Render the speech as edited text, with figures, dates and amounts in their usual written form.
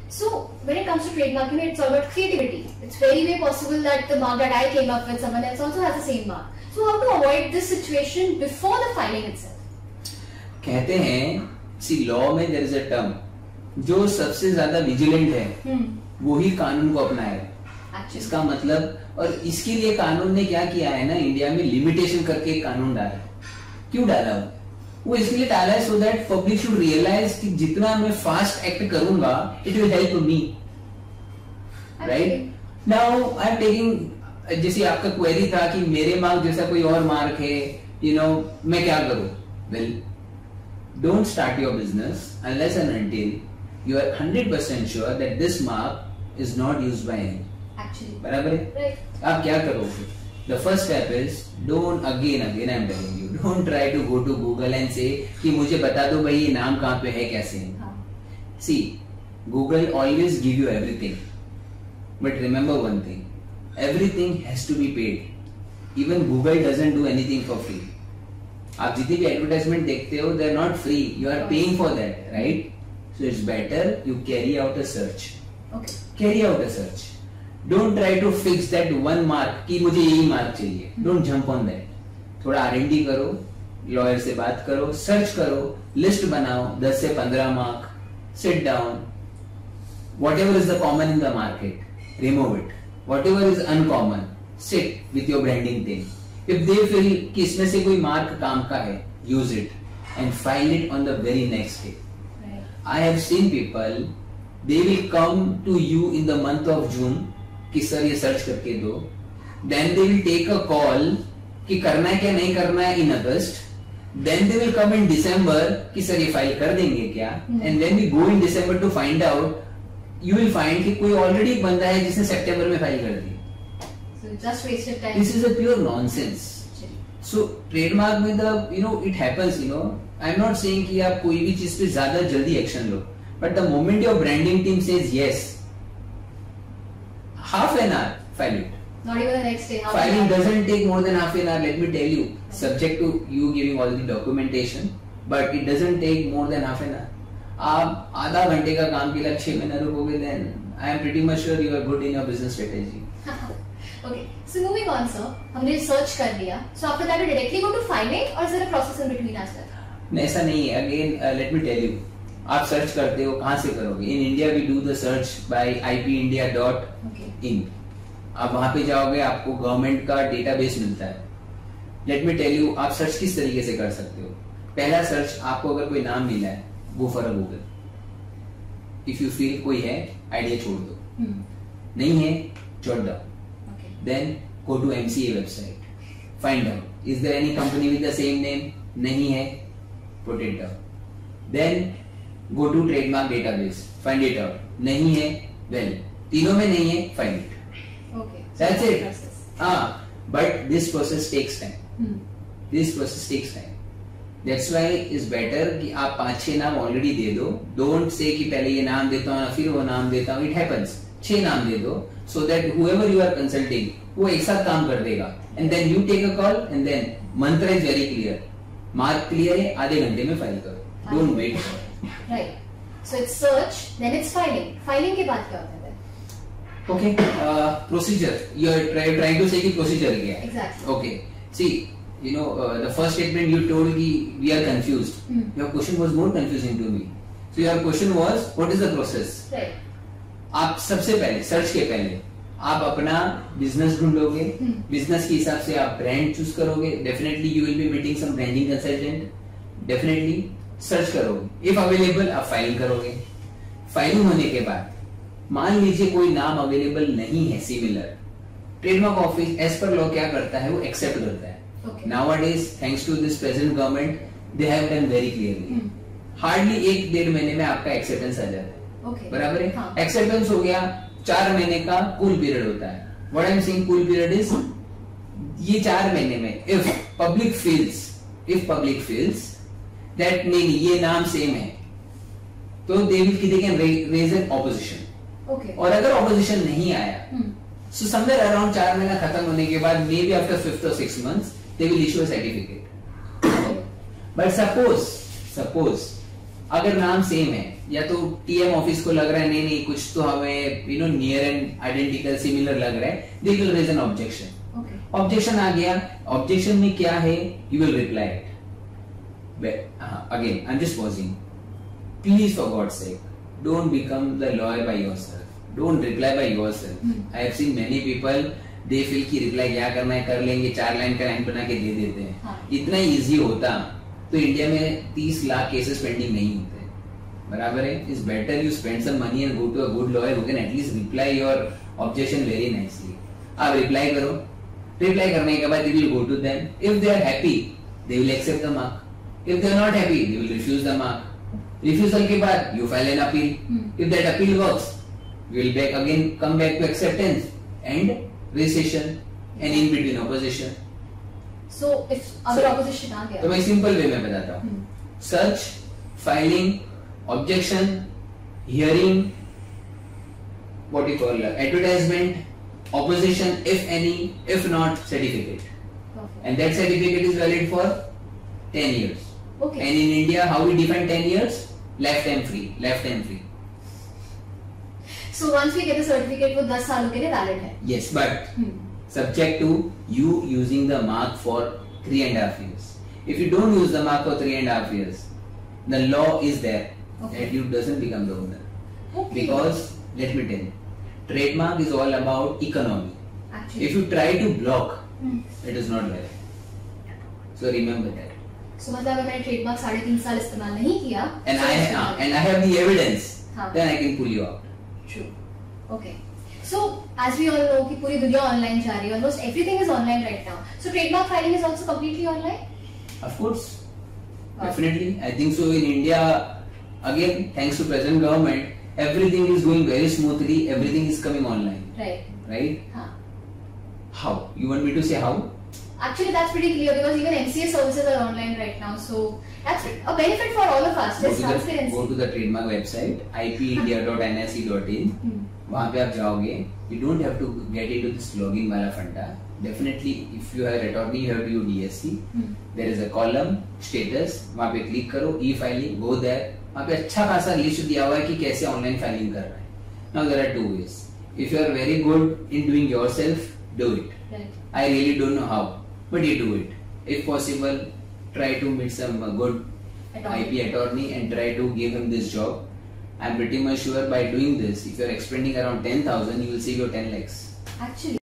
So when it comes to trademarking, it's all about creativity. It's very possible that the mark that I came up with, someone else also has the same mark. So how to avoid this situation before the filing itself? कहते हैं, see law में there is a term, जो सबसे ज्यादा vigilant है वो ही कानून को अपनाएगा। इसका मतलब, और इसके लिए कानून ने क्या किया है ना, इंडिया में लिमिटेशन करके एक कानून डाला। क्यों डाला वो इसलिए डाला है so that public should realize कि जितना मैं फास्ट एक्ट करूंगा it will help me, right. Now I am taking, जैसे आपका क्वेरी था कि मेरे मार्क जैसा कोई और मार्क है, मैं क्या करूं? Well, don't start your business unless and until you are 100% sure that this mark is not used by any. बराबर है? आप क्या करोगे? The first step is don't again I'm telling you, don't try to go to Google and say कि मुझे बता दो भाई ये नाम कहाँ पे है, कैसे है। See, Google always give you everything, but remember one thing, everything has to be paid. Even Google doesn't do anything for free. आप जितनी भी एडवर्टाइजमेंट देखते हो, they are not free. You are paying for that, right? So it's better you carry out a search. Okay. Carry out a search. Don't try to fix that one mark कि मुझे यही mark चाहिए. Don't jump on that. थोड़ा R&D करो, lawyer से बात करो, search करो, लिस्ट बनाओ 10 से 15 mark, sit down, whatever is the common in the market, remove it. Whatever is uncommon, sit with your branding team. If they feel कि इसमें से कोई मार्क काम का है, use it and file it on the very next day. Right. I have seen people, they will come to you in the month of June कि sir ये search करके दो, then they will take a call कि करना है क्या नहीं करना है इन अगस्त, देन दे विल कम इन दिसंबर कि सर ये फाइल कर देंगे क्या, and then we go in December to find out, you will find कि कोई ऑलरेडी एक बंदा है जिसने सितंबर में फाइल कर दी। So just wasted time. This is a pure nonsense. So trademark में the it happens, I am not saying कि आप कोई भी चीज पे ज्यादा जल्दी action low, but the moment your branding team says yes, half an hour, file it. Not even the next day. Filing doesn't take more than half an hour, let me tell you, subject to you giving all the documentation, but it doesn't take more than half an hour. आप आधा घंटे का काम के लिए 6 महीने रुकोगे, then I am pretty much sure you are good in your business strategy. Okay, so moving on, sir. हमने search कर लिया. So after that, we directly go to filing, or is there a process in between as well? नहीं, ऐसा नहीं है. Again, let me tell you. आप search करते हो, कहाँ से करोगे? In India we do the search by ipindia.in. आप वहां पे जाओगे, आपको गवर्नमेंट का डेटाबेस मिलता है. लेट मी टेल यू, आप सर्च किस तरीके से कर सकते हो. पहला सर्च, आपको अगर कोई नाम मिला है, go for a Google. If you feel कोई है, आइडिया छोड़ दो. नहीं है, jot down. Then go to MCA website, find out is there any company with the same name. नहीं है, put it down. Then go to trademark database, find it out. नहीं है, well, तीनों में नहीं है, find it. Okay. That's it. But this process takes time. This process takes time. That's why it's better कि आप 5-6 नाम already दे दो. Don't say कि पहले ये नाम देता हूँ, फिर वो नाम देता हूँ. It happens. 6 नाम दे दो, so that whoever you are consulting, वो एक साथ काम कर देगा. And then you take a call, and then mantra is very clear. Mark clear है, आधे घंटे में फाइल करो. Don't wait for it. Right. So it's search, then it's filing. Filing के बाद क्या होता है? Okay. Procedure. You are trying to say कि procedure क्या है? Exactly. Okay. See, the first statement you told कि we are confused. Your question was more confusing to me. So your question was, what is the process? Right. आप सबसे पहले search के पहले आप अपना बिजनेस ढूंढोगे. बिजनेस के हिसाब से आप ब्रांड चूज करोगे. Definitely you will be meeting some branding consultant. Definitely search करोगे. इफ अवेलेबल आप फाइलिंग करोगे. फाइलिंग होने के बाद मान लीजिए कोई नाम अवेलेबल नहीं है similar, trademark office as per law क्या करता है, वो एक्सेप्ट करता है. Nowadays thanks to this present government, they have done very clearly. Hardly 1-1.5 महीने में आपका एक्सेप्टेंस आ जाता है. बराबर है. एक्सेप्टेंस हो गया. 4 महीने का कूल पीरियड होता है. What I am saying, cool period is ये 4 महीने में इफ पब्लिक फील्स दैट नहीं ये नाम सेम है, तो they can raise an opposition. और अगर ऑपोजिशन नहीं आया, सो समवेयर अराउंड 4 महीना खत्म होने के बाद, may be after 5th or 6 months, they will issue a certificate. But suppose अगर नाम सेम है या तो टीएम ऑफिस को लग रहा है नहीं नहीं कुछ तो हमें नियर एंड आइडेंटिकल सिमिलर लग रहा है, they will raise an objection. Objection आ गया, ऑब्जेक्शन में क्या है, you will reply it. Again I am just pausing. Please for God sake don't become the lawyer by yourself. Don't reply by yourself. I have seen many people, they feel कि reply क्या करना है कर लेंगे, 4 line का line बना के दे देते हैं. इतना इजी होता तो इंडिया में 30 लाख केसेस पेंडिंग नहीं होते. बराबर है. Is better you spend some money and go to a good lawyer who can at least reply your objection very nicely. आप रिप्लाई करो. रिप्लाई करने के बाद they will go to them. If they are happy they will accept the mark. If they are not happy they will refuse the mark. Refusal के बाद you file an appeal. If that appeal works you will come back to acceptance and recession and in between opposition. So if अगर opposition आ गया तो मैं simple way में बताता हूँ. Search, filing, objection, hearing, what you call advertisement, opposition if any, if not certificate. Perfect. And that certificate is valid for 10 years. Okay. And in India how we define 10 years? Lifetime free. So once we get the certificate, वो 10 सालों के लिए valid है. Yes, but subject to you using the mark for 3.5 years. If you don't use the mark for 3.5 years, the law is there that you doesn't become the owner. Okay. Because let me tell you, trademark is all about economy. Actually. If you try to block, it is not valid. So remember that. So मतलब अगर मैंने trademark 3.5 साल इस्तेमाल नहीं किया, and I have the evidence, then I can pull you out. True. Okay. So as we all know कि पूरी दुनिया ऑनलाइन जा रही है. Almost everything is online right now. So trademark filing is also completely online. Of course. Definitely. I think so. In India, again, thanks to present government, everything is going very smoothly. Everything is coming online. Right? How? You want me to say how? Actually, that's pretty clear because even MCA services are online right now. So that's a benefit for all of us. Go to the trademark website ipindia.nse.in. वहाँ पे आप जाओगे. You don't have to get into this login वाला फंडा. Definitely, if you are attorney, you have to do DSC. There is a column status. वहाँ पे click करो. E-filing. Go there. वहाँ पे अच्छा खासा लिस्ट दिया हुआ है कि कैसे ऑनलाइन फाइलिंग कर रहा है. Now there are 2 ways. If you are very good in doing yourself, do it. Right. I really don't know how, but you do it. If possible, try to meet some good IP attorney and try to give him this job. I'm pretty much sure by doing this, if you're expending around 10,000, you will save your 10 lakhs. Actually.